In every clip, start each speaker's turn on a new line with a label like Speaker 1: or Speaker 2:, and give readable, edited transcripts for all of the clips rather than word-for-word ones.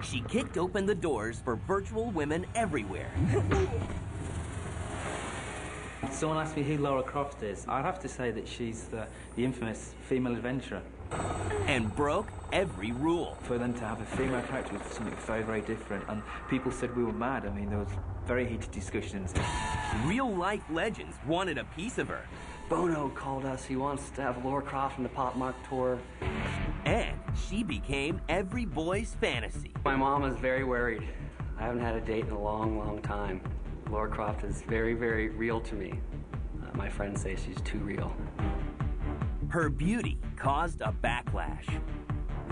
Speaker 1: She kicked open the doors for virtual women everywhere.
Speaker 2: Someone asked me who Lara Croft is. I'd have to say that she's the infamous female adventurer.
Speaker 1: And broke every rule.
Speaker 2: For them to have a female character was something very, very different, and people said we were mad. I mean, there was very heated discussions.
Speaker 1: Real-life legends wanted a piece of her.
Speaker 3: Bono called us. He wants to have Lara Croft on the Pop Mark tour.
Speaker 1: And she became every boy's fantasy.
Speaker 3: My mom is very worried. I haven't had a date in a long, long time. Lara Croft is very, very real to me. My friends say she's too real.
Speaker 1: Her beauty caused a backlash.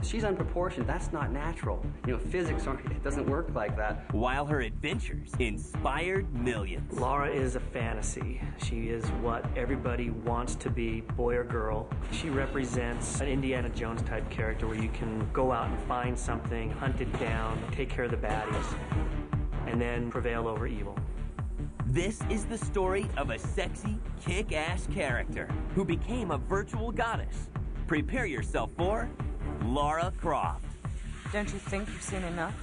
Speaker 3: She's unproportioned. That's not natural. You know, physics it doesn't work like that.
Speaker 1: While her adventures inspired millions.
Speaker 4: Lara is a fantasy. She is what everybody wants to be, boy or girl. She represents an Indiana Jones type character where you can go out and find something, hunt it down, take care of the baddies, and then prevail over evil.
Speaker 1: This is the story of a sexy, kick-ass character who became a virtual goddess. Prepare yourself for Lara Croft.
Speaker 5: Don't you think you've seen enough?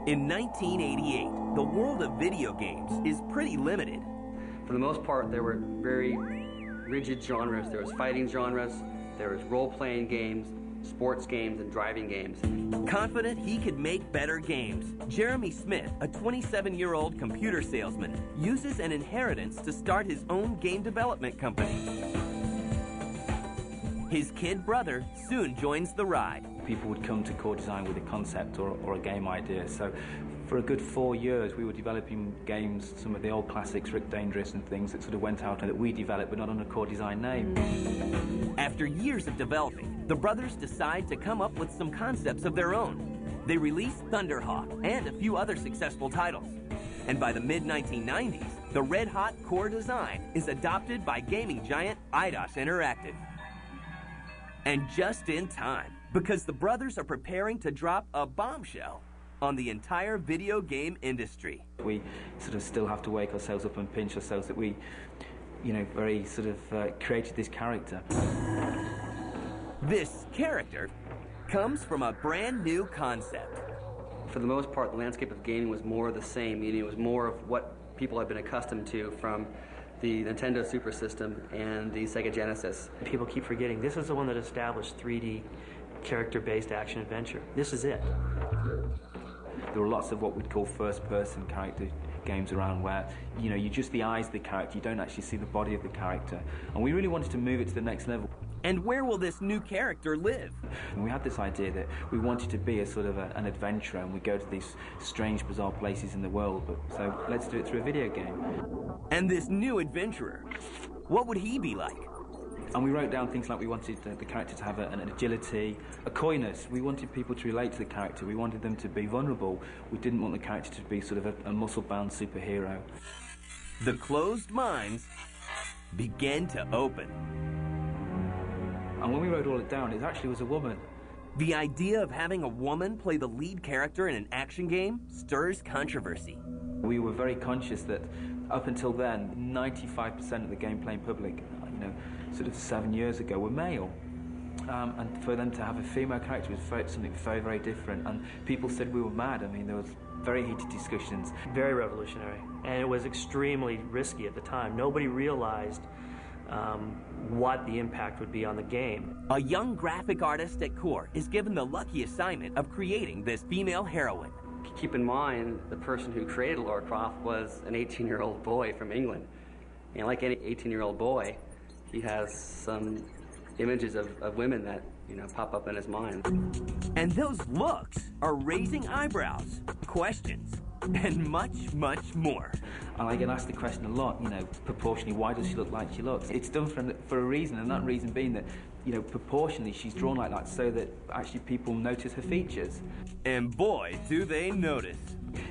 Speaker 1: In 1988, the world of video games is pretty limited.
Speaker 3: For the most part, there were very rigid genres. There was fighting genres, there was role-playing games, sports games, and driving games.
Speaker 1: Confident he could make better games, Jeremy Smith, a 27-year-old computer salesman, uses an inheritance to start his own game development company. His kid brother soon joins the ride.
Speaker 2: People would come to Core Design with a concept or a game idea. So for a good 4 years, we were developing games, some of the old classics, Rick Dangerous and things that sort of went out and that we developed, but not under Core Design name.
Speaker 1: After years of developing, the brothers decide to come up with some concepts of their own. They release Thunderhawk and a few other successful titles. And by the mid-1990s, the red-hot Core Design is adopted by gaming giant Eidos Interactive. And just in time, because the brothers are preparing to drop a bombshell on the entire video game industry.
Speaker 2: We sort of still have to wake ourselves up and pinch ourselves that we, you know, very sort of created this character.
Speaker 1: This character comes from a brand new concept.
Speaker 3: For the most part, the landscape of gaming was more of the same, meaning it was more of what people had been accustomed to from the Nintendo Super System and the Sega Genesis.
Speaker 4: People keep forgetting this is the one that established 3D character-based action-adventure. This is it.
Speaker 2: There were lots of what we'd call first-person character games around where, you know, you're just the eyes of the character, you don't actually see the body of the character. And we really wanted to move it to the next level.
Speaker 1: And where will this new character live?
Speaker 2: And we had this idea that we wanted to be a sort of an adventurer, and we go to these strange, bizarre places in the world, but so let's do it through a video game.
Speaker 1: And this new adventurer, what would he be like?
Speaker 2: And we wrote down things like we wanted the character to have an agility, a coyness. We wanted people to relate to the character. We wanted them to be vulnerable. We didn't want the character to be sort of a muscle-bound superhero.
Speaker 1: The closed minds began to open.
Speaker 2: And when we wrote all it down, it actually was a woman.
Speaker 1: The idea of having a woman play the lead character in an action game stirs controversy.
Speaker 2: We were very conscious that up until then, 95% of the game-playing public, you know, sort of 7 years ago, were male. And for them to have a female character was something very, very different. And people said we were mad. I mean, there was very heated discussions.
Speaker 4: Very revolutionary. And it was extremely risky at the time. Nobody realized what the impact would be on the game.
Speaker 1: A young graphic artist at Core is given the lucky assignment of creating this female heroine.
Speaker 3: Keep in mind, the person who created Lara Croft was an 18-year-old boy from England. And like any 18-year-old boy, he has some images of women that, you know, pop up in his mind.
Speaker 1: And those looks are raising eyebrows, questions, and much, much more.
Speaker 2: And I get asked the question a lot, you know, proportionally, why does she look like she looks? It's done for a reason, and that reason being that, you know, proportionally she's drawn like that so that actually people notice her features.
Speaker 1: And boy, do they notice.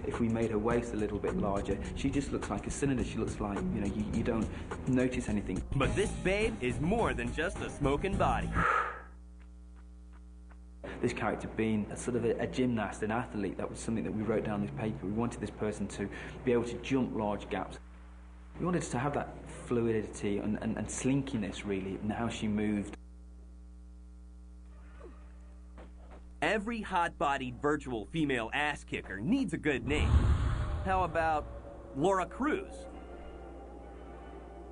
Speaker 2: If we made her waist a little bit larger, she just looks like a cylinder. She looks like, you know, you don't notice anything.
Speaker 1: But this babe is more than just a smoking body.
Speaker 2: This character being a sort of a gymnast, an athlete, that was something that we wrote down in this paper. We wanted this person to be able to jump large gaps. We wanted to have that fluidity and slinkiness, really, in how she moved.
Speaker 1: Every hot-bodied virtual female ass kicker needs a good name. How about Lara Cruz?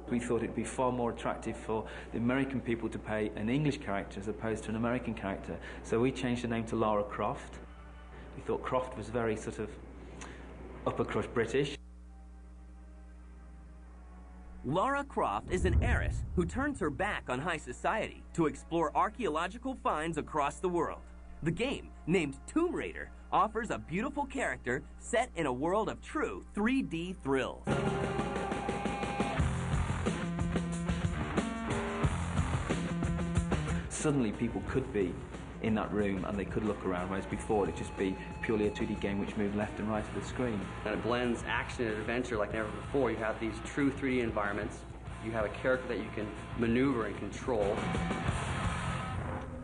Speaker 2: We thought it'd be far more attractive for the American people to pay an English character as opposed to an American character. So we changed the name to Lara Croft. We thought Croft was very sort of upper crust British.
Speaker 1: Lara Croft is an heiress who turns her back on high society to explore archaeological finds across the world. The game, named Tomb Raider, offers a beautiful character set in a world of true 3D thrills.
Speaker 2: Suddenly people could be in that room and they could look around, whereas before it'd just be purely a 2D game which moved left and right of the screen.
Speaker 3: And it blends action and adventure like never before. You have these true 3D environments. You have a character that you can maneuver and control.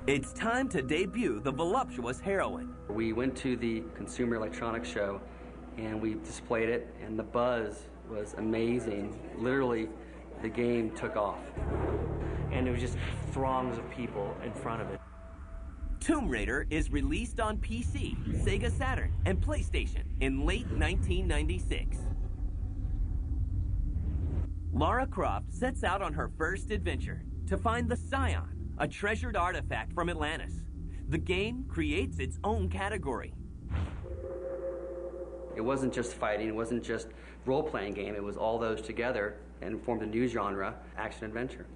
Speaker 1: It's time to debut the voluptuous heroine.
Speaker 3: We went to the Consumer Electronics Show and we displayed it, and the buzz was amazing. Literally, the game took off.
Speaker 4: And there was just throngs of people in front of it.
Speaker 1: Tomb Raider is released on PC, Sega Saturn, and PlayStation in late 1996. Lara Croft sets out on her first adventure to find the Scion, a treasured artifact from Atlantis. The game creates its own category.
Speaker 3: It wasn't just fighting, it wasn't just role-playing game, it was all those together and formed a new genre, action-adventure.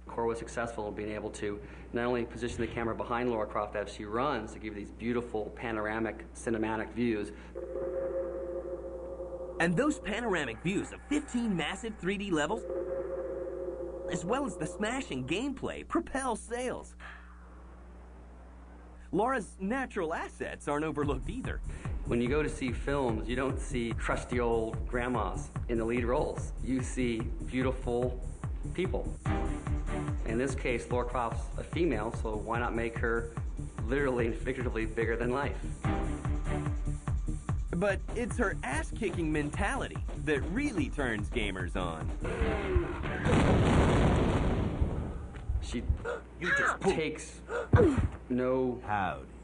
Speaker 3: Core was successful in being able to not only position the camera behind Lara Croft as she runs to give these beautiful panoramic cinematic views.
Speaker 1: And those panoramic views of 15 massive 3D levels, as well as the smashing gameplay, propel sales. Lara's natural assets aren't overlooked either.
Speaker 3: When you go to see films, you don't see crusty old grandmas in the lead roles. You see beautiful people. In this case, Lara Croft's a female, so why not make her literally and figuratively bigger than life?
Speaker 1: But it's her ass-kicking mentality that really turns gamers on.
Speaker 3: She takes no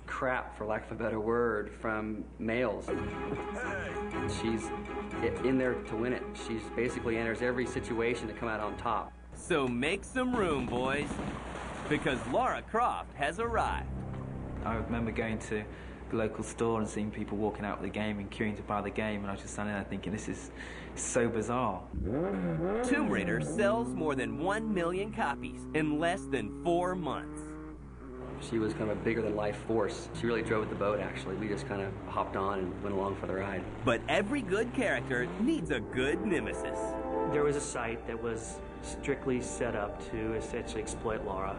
Speaker 3: crap, for lack of a better word, from males. She's in there to win it. She basically enters every situation to come out on top.
Speaker 1: So make some room, boys, because Lara Croft has arrived.
Speaker 2: I remember going to the local store and seeing people walking out with the game and queuing to buy the game, and I was just standing there thinking, this is so bizarre.
Speaker 1: Tomb Raider sells more than 1 million copies in less than 4 months.
Speaker 3: She was kind of a bigger-than-life force. She really drove the boat, actually. We just kind of hopped on and went along for the ride.
Speaker 1: But every good character needs a good nemesis.
Speaker 4: There was a site that was strictly set up to essentially exploit Lara.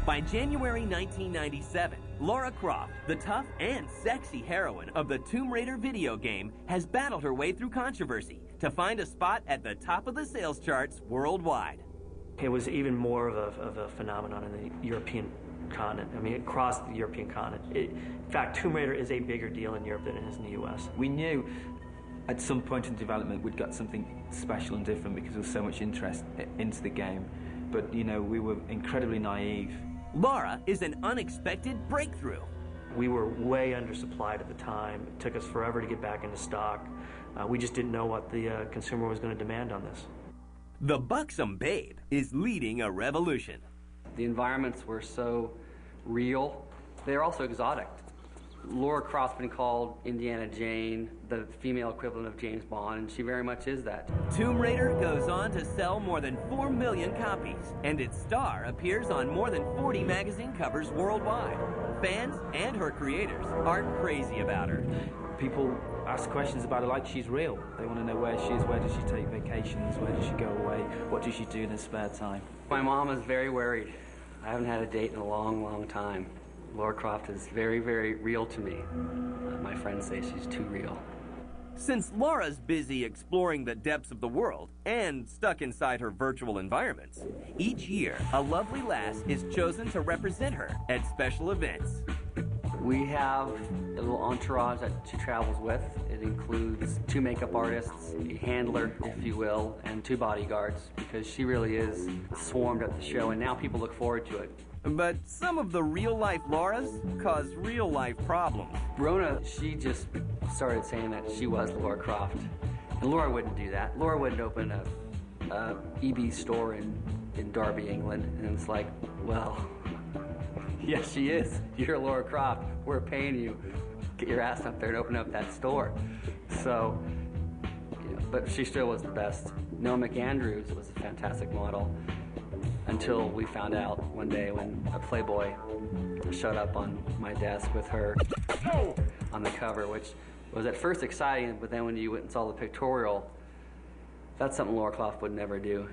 Speaker 1: By January 1997, Lara Croft, the tough and sexy heroine of the Tomb Raider video game, has battled her way through controversy to find a spot at the top of the sales charts worldwide.
Speaker 4: It was even more of a phenomenon in the European continent. I mean, it crossed the European continent. In fact, Tomb Raider is a bigger deal in Europe than it is in the US.
Speaker 2: We knew at some point in development we'd got something special and different because there was so much interest into the game. But, you know, we were incredibly naive.
Speaker 1: Lara is an unexpected breakthrough.
Speaker 4: We were way undersupplied at the time. It took us forever to get back into stock. We just didn't know what the consumer was going to demand on this.
Speaker 1: The buxom babe is leading a revolution.
Speaker 3: The environments were so real. They're also exotic. Lara Croft's been called Indiana Jane, the female equivalent of James Bond, and she very much is that.
Speaker 1: Tomb Raider goes on to sell more than 4 million copies, and its star appears on more than 40 magazine covers worldwide. fans and her creators aren't crazy about her.
Speaker 2: People ask questions about her like she's real. They want to know where she is, where does she take vacations, where does she go away, what does she do in her spare time.
Speaker 3: My mom is very worried. I haven't had a date in a long, long time. Lara Croft is very, very real to me. My friends say she's too real.
Speaker 1: Since Lara's busy exploring the depths of the world and stuck inside her virtual environments, each year a lovely lass is chosen to represent her at special events.
Speaker 3: We have a little entourage that she travels with. It includes 2 makeup artists, a handler, if you will, and 2 bodyguards, because she really is swarmed at the show, and now people look forward to it.
Speaker 1: But some of the real-life Laras cause real-life problems.
Speaker 3: Rona, she just started saying that she was Lara Croft. And Laura wouldn't do that. Laura wouldn't open a EB store in Derby, England. And it's like, well, yes, she is. You're Lara Croft. We're paying you. Get your ass up there and open up that store. So, yeah, but she still was the best. Noah McAndrews was a fantastic model. Until we found out one day when a Playboy showed up on my desk with her on the cover, which was at first exciting, but then when you went and saw the pictorial, that's something Lara Croft would never do.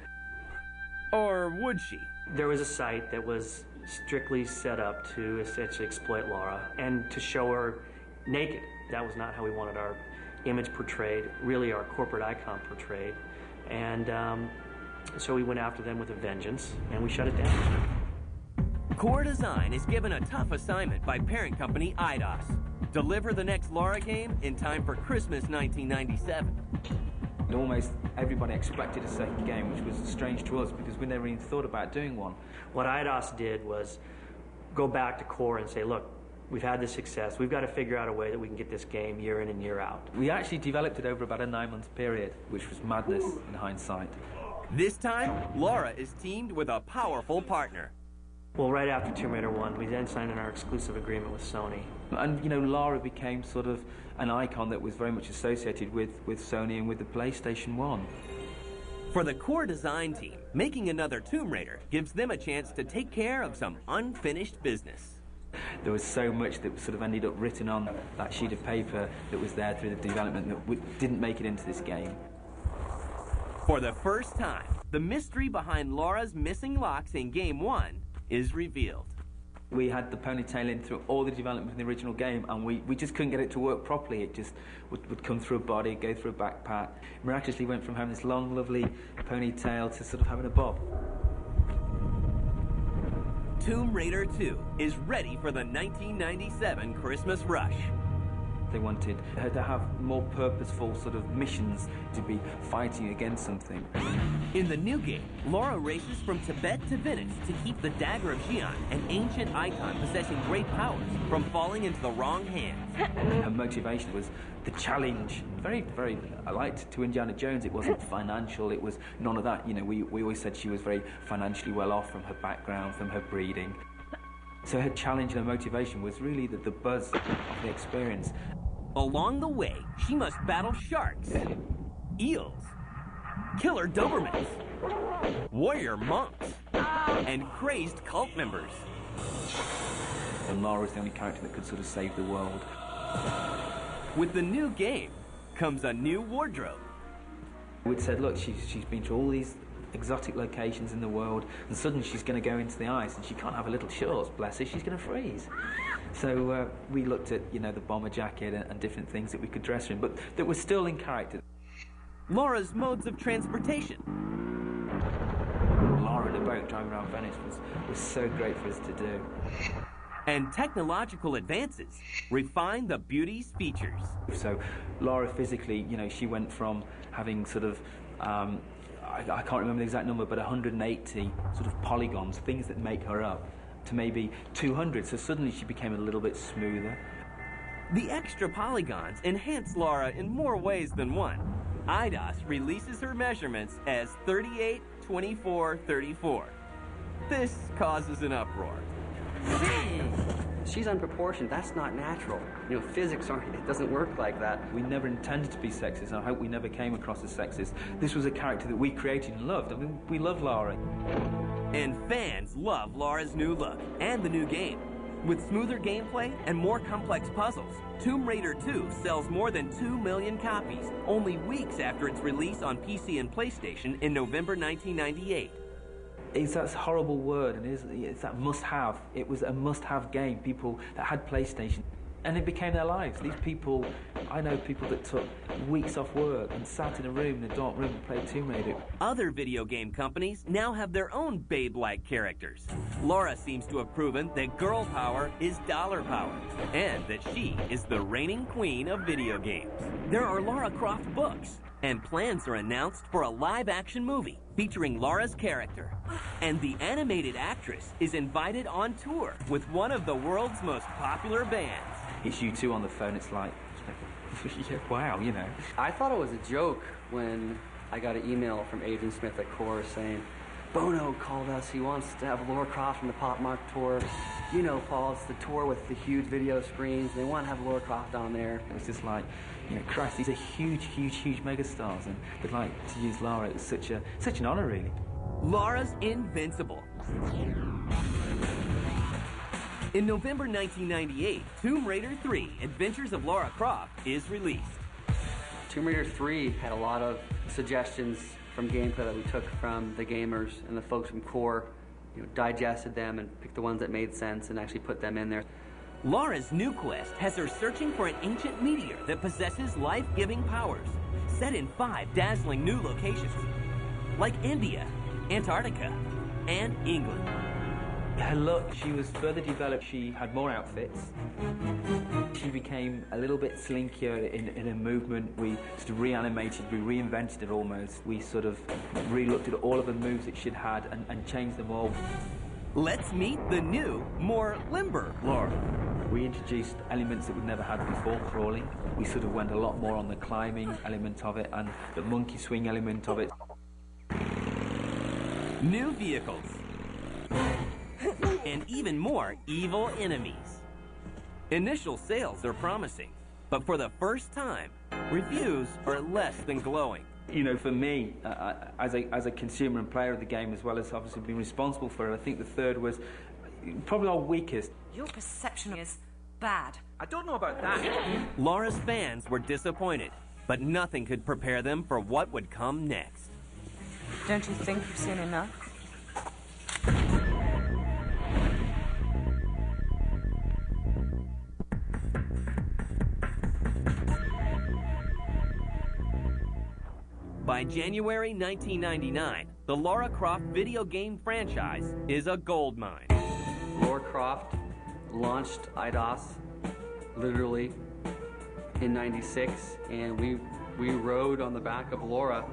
Speaker 1: Or would she?
Speaker 4: There was a site that was strictly set up to essentially exploit Lara and to show her naked. That was not how we wanted our image portrayed, really our corporate icon portrayed. And so we went after them with a vengeance, and we shut it down.
Speaker 1: Core Design is given a tough assignment by parent company Eidos. Deliver the next Lara game in time for Christmas 1997.
Speaker 2: Almost everybody expected a second game, which was strange to us because we never even thought about doing one.
Speaker 4: What Eidos did was go back to Core and say, look, we've had this success. We've got to figure out a way that we can get this game year in and year out.
Speaker 2: We actually developed it over about a 9-month period, which was madness in hindsight.
Speaker 1: This time, Lara is teamed with a powerful partner.
Speaker 4: Well, right after Tomb Raider 1, we then signed our exclusive agreement with Sony.
Speaker 2: And, you know, Lara became sort of an icon that was very much associated with Sony and with the PlayStation 1.
Speaker 1: For the Core Design team, making another Tomb Raider gives them a chance to take care of some unfinished business.
Speaker 2: There was so much that sort of ended up written on that sheet of paper that was there through the development that didn't make it into this game.
Speaker 1: For the first time, the mystery behind Lara's missing locks in Game 1 is revealed.
Speaker 2: We had the ponytail in through all the development in the original game, and we just couldn't get it to work properly. It just would come through a body, go through a backpack. Miraculously went from having this long, lovely ponytail to sort of having a bob.
Speaker 1: Tomb Raider 2 is ready for the 1997 Christmas rush.
Speaker 2: They wanted her to have more purposeful sort of missions, to be fighting against something.
Speaker 1: In the new game, Lara races from Tibet to Venice to keep the Dagger of Xi'an, an ancient icon possessing great powers, from falling into the wrong hands.
Speaker 2: Her motivation was the challenge. Very, very alike to Indiana Jones. It wasn't financial, it was none of that. You know, we always said she was very financially well off from her background, from her breeding. So her challenge and her motivation was really the buzz of the experience.
Speaker 1: Along the way, she must battle sharks, eels, killer Dobermans, warrior monks, and crazed cult members.
Speaker 2: And Lara was the only character that could sort of save the world.
Speaker 1: With the new game comes a new wardrobe.
Speaker 2: We'd said, look, she's been to all these exotic locations in the world, and suddenly she's going to go into the ice, and she can't have her little shorts, bless her, she's going to freeze. So we looked at, you know, the bomber jacket and different things that we could dress her in, but that were still in character.
Speaker 1: Lara's modes of transportation.
Speaker 2: Lara in a boat driving around Venice was so great for us to do.
Speaker 1: And technological advances refine the beauty's features.
Speaker 2: So Lara physically, you know, she went from having sort of, I can't remember the exact number, but 180 sort of polygons, things that make her up, to maybe 200, so suddenly she became a little bit smoother.
Speaker 1: The extra polygons enhance Lara in more ways than one. Eidos releases her measurements as 38, 24, 34. This causes an uproar.
Speaker 3: She's unproportioned. That's not natural. You know, physics aren't, it doesn't work like that.
Speaker 2: We never intended to be sexist, and I hope we never came across as sexist. This was a character that we created and loved. I mean, we love Lara.
Speaker 1: And fans love Lara's new look and the new game. With smoother gameplay and more complex puzzles, Tomb Raider 2 sells more than 2 million copies, only weeks after its release on PC and PlayStation in November 1998.
Speaker 2: It's that horrible word, and it's that must-have. It was a must-have game. People that had PlayStation, and it became their lives. These people, I know people that took weeks off work and sat in a room, in a dark room, and played Tomb Raider.
Speaker 1: Other video game companies now have their own babe-like characters. Lara seems to have proven that girl power is dollar power, and that she is the reigning queen of video games. There are Lara Croft books, and plans are announced for a live-action movie featuring Lara's character. And the animated actress is invited on tour with one of the world's most popular bands.
Speaker 2: It's you two on the phone, it's like yeah, wow, you know.
Speaker 3: I thought it was a joke when I got an email from Agent Smith at Core saying, Bono called us, he wants to have Lara Croft from the Pop Mart tour. You know, Paul, it's the tour with the huge video screens. They want to have Lara Croft on there.
Speaker 2: It was just like, you know, Christ, these are huge, huge, huge megastars, and they'd like to use Lara. It was such an honor, really.
Speaker 1: Lara's invincible. In November 1998, Tomb Raider 3: Adventures of Lara Croft is released.
Speaker 3: Tomb Raider 3 had a lot of suggestions from gameplay that we took from the gamers and the folks from Core, you know, digested them and picked the ones that made sense and actually put them in there.
Speaker 1: Lara's new quest has her searching for an ancient meteor that possesses life-giving powers, set in 5 dazzling new locations, like India, Antarctica, and England.
Speaker 2: Her look, she was further developed. She had more outfits. She became a little bit slinkier in her movement. We sort of reanimated, we reinvented it almost. We sort of re-looked at all of the moves that she'd had and changed them all.
Speaker 1: Let's meet the new, more limber Lara.
Speaker 2: We introduced elements that we'd never had before, crawling. We sort of went a lot more on the climbing element of it and the monkey swing element of it.
Speaker 1: New vehicles. And even more evil enemies. Initial sales are promising, but for the first time, reviews are less than glowing.
Speaker 2: You know, for me, as a consumer and player of the game, as well as obviously being responsible for it, I think the third was probably our weakest.
Speaker 5: Your perception is bad.
Speaker 2: I don't know about that.
Speaker 1: Lara's fans were disappointed, but nothing could prepare them for what would come next.
Speaker 5: Don't you think you've seen enough?
Speaker 1: By January 1999, the Lara Croft video game franchise is a goldmine.
Speaker 3: Lara Croft launched IDOS literally in '96, and we rode on the back of Lara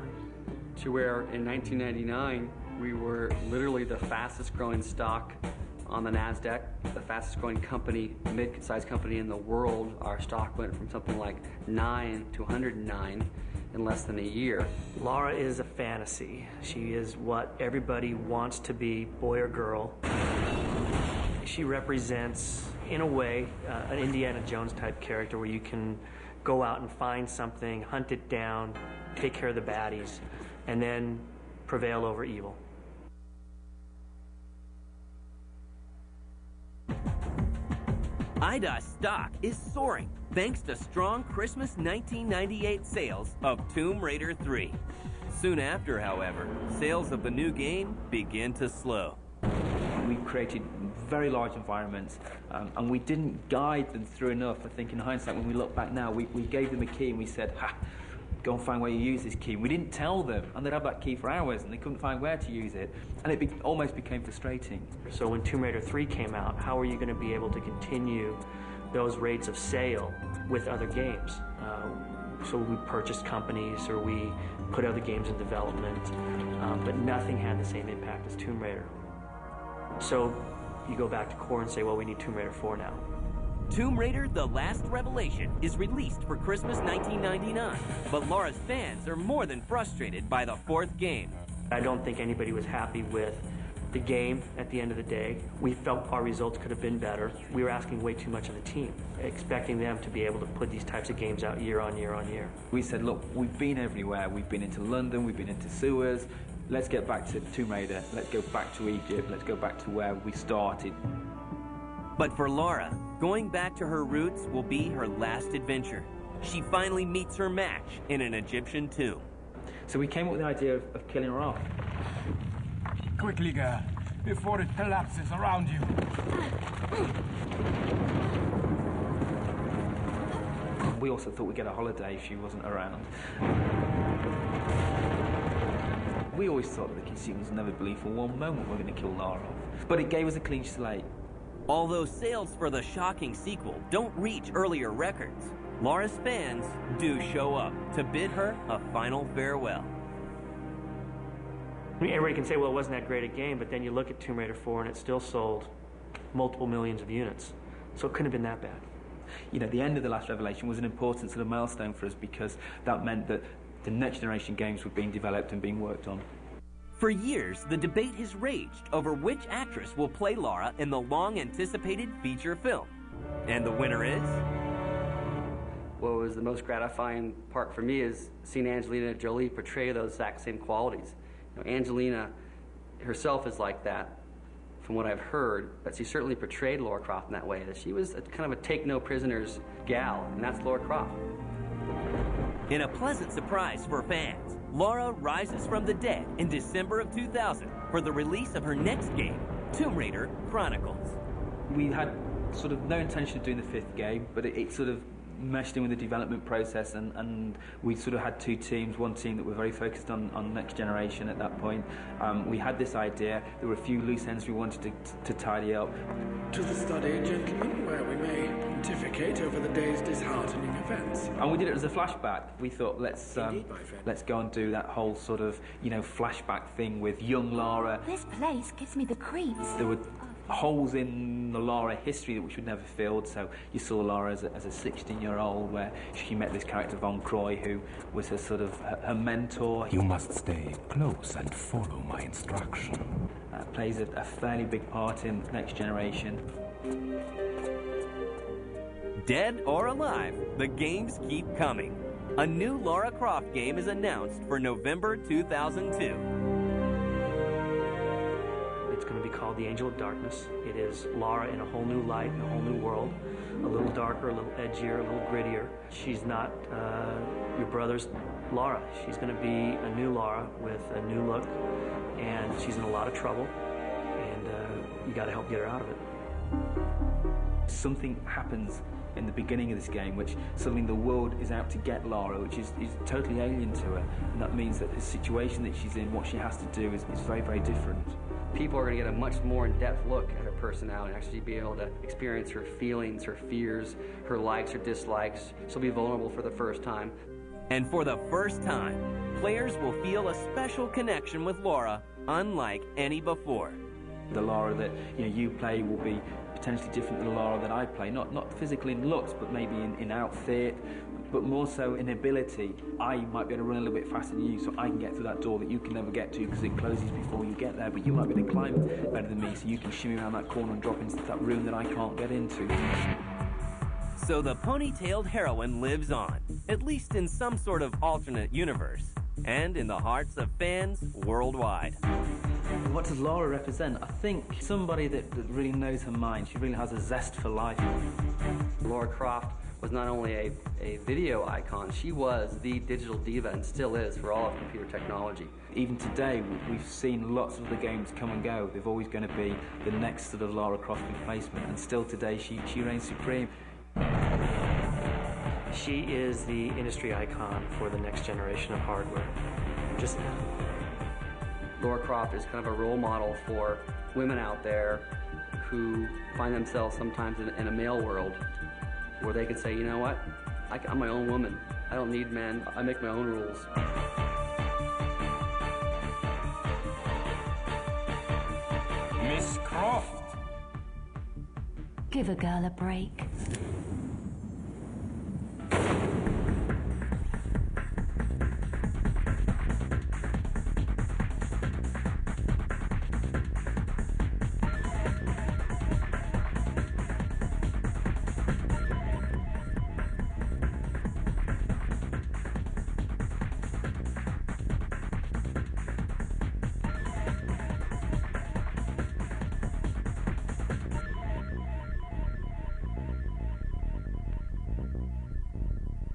Speaker 3: to where in 1999 we were literally the fastest growing stock on the NASDAQ, the fastest growing company, mid-sized company in the world. Our stock went from something like 9 to 109 in less than a year.
Speaker 4: Lara is a fantasy. She is what everybody wants to be, boy or girl. She represents, in a way, an Indiana Jones type character where you can go out and find something, hunt it down, take care of the baddies, and then prevail over evil.
Speaker 1: IDOS stock is soaring thanks to strong Christmas 1998 sales of Tomb Raider 3. Soon after, however, sales of the new game begin to slow.
Speaker 2: We created very large environments, and we didn't guide them through enough. I think in hindsight, when we look back now, we gave them a key and we said, go and find where you use this key. We didn't tell them, and they'd have that key for hours, and they couldn't find where to use it, and it almost became frustrating.
Speaker 4: So when Tomb Raider 3 came out, how are you going to be able to continue those rates of sale with other games? So we purchased companies, or we put other games in development, but nothing had the same impact as Tomb Raider. So you go back to Core and say, well, we need Tomb Raider 4 now.
Speaker 1: Tomb Raider: The Last Revelation is released for Christmas 1999, but Lara's fans are more than frustrated by the 4th game.
Speaker 4: I don't think anybody was happy with the game at the end of the day. We felt our results could have been better. We were asking way too much of the team, expecting them to be able to put these types of games out year on year on year.
Speaker 2: We said, look, we've been everywhere. We've been into London, we've been into sewers. Let's get back to Tomb Raider. Let's go back to Egypt. Let's go back to where we started.
Speaker 1: But for Lara, going back to her roots will be her last adventure. She finally meets her match in an Egyptian tomb.
Speaker 2: So we came up with the idea of killing her off.
Speaker 6: Quickly, girl, before it collapses around you.
Speaker 2: We also thought we'd get a holiday if she wasn't around. We always thought that the consumers never believed for one moment we're going to kill Lara off. But it gave us a clean slate.
Speaker 1: Although sales for the shocking sequel don't reach earlier records, Lara's fans do show up to bid her a final farewell.
Speaker 4: I mean, everybody can say, well, it wasn't that great a game, but then you look at Tomb Raider 4 and it still sold multiple millions of units. So it couldn't have been that bad.
Speaker 2: You know, the end of The Last Revelation was an important sort of milestone for us because that meant that the next generation games were being developed and being worked on.
Speaker 1: For years, the debate has raged over which actress will play Lara in the long-anticipated feature film. And the winner is...
Speaker 3: What was the most gratifying part for me is seeing Angelina Jolie portray those exact same qualities. You know, Angelina herself is like that, from what I've heard, but she certainly portrayed Lara Croft in that way, that she was kind of a take-no-prisoners gal, and that's Lara Croft.
Speaker 1: In a pleasant surprise for fans, Lara rises from the dead in December of 2000 for the release of her next game, Tomb Raider Chronicles.
Speaker 2: We had sort of no intention of doing the fifth game, but it sort of meshed in with the development process, and we sort of had two teams. One team that were very focused on next generation at that point. We had this idea. There were a few loose ends we wanted to tidy up.
Speaker 6: To the study, gentlemen, where we may pontificate over the day's disheartening events.
Speaker 2: And we did it as a flashback. We thought, let's go and do that whole sort of, you know, flashback thing with young Lara.
Speaker 7: This place gives me the creeps.
Speaker 2: There were holes in the Lara history that we should never filled. So you saw Lara as a 16-year-old, where she met this character Von Croy, who was her sort of her mentor.
Speaker 8: You must stay close and follow my instruction.
Speaker 2: Plays a fairly big part in Next Generation.
Speaker 1: Dead or alive, the games keep coming. A new Lara Croft game is announced for November 2002.
Speaker 4: It's going to be called The Angel of Darkness. It is Lara in a whole new light, in a whole new world. A little darker, a little edgier, a little grittier. She's not your brother's Lara. She's going to be a new Lara with a new look, and she's in a lot of trouble, and you got to help get her out of it.
Speaker 2: Something happens in the beginning of this game, which suddenly the world is out to get Lara, which is totally alien to her, and that means that the situation that she's in, what she has to do, is very, very different.
Speaker 3: People are going to get a much more in-depth look at her personality, and actually be able to experience her feelings, her fears, her likes, her dislikes. She'll be vulnerable for the first time.
Speaker 1: And for the first time, players will feel a special connection with Lara unlike any before.
Speaker 2: The Lara that you play will be potentially different than the Lara that I play, not physically in looks, but maybe in outfit, but more so in ability. I might be able to run a little bit faster than you, so I can get through that door that you can never get to because it closes before you get there, but you might be able to climb better than me, so you can shimmy around that corner and drop into that room that I can't get into.
Speaker 1: So the ponytailed heroine lives on, at least in some sort of alternate universe, and in the hearts of fans worldwide.
Speaker 2: What does Lara represent? I think somebody that really knows her mind. She really has a zest for life.
Speaker 3: Lara Croft was not only a video icon, she was the digital diva and still is for all of computer technology.
Speaker 2: Even today, we've seen lots of the games come and go. They're always going to be the next sort of Lara Croft replacement, and still today she reigns supreme.
Speaker 4: She is the industry icon for the next generation of hardware. Just
Speaker 3: Lara Croft is kind of a role model for women out there who find themselves sometimes in a male world where they can say, you know what, I'm my own woman. I don't need men. I make my own rules.
Speaker 6: Miss Croft.
Speaker 7: Give a girl a break.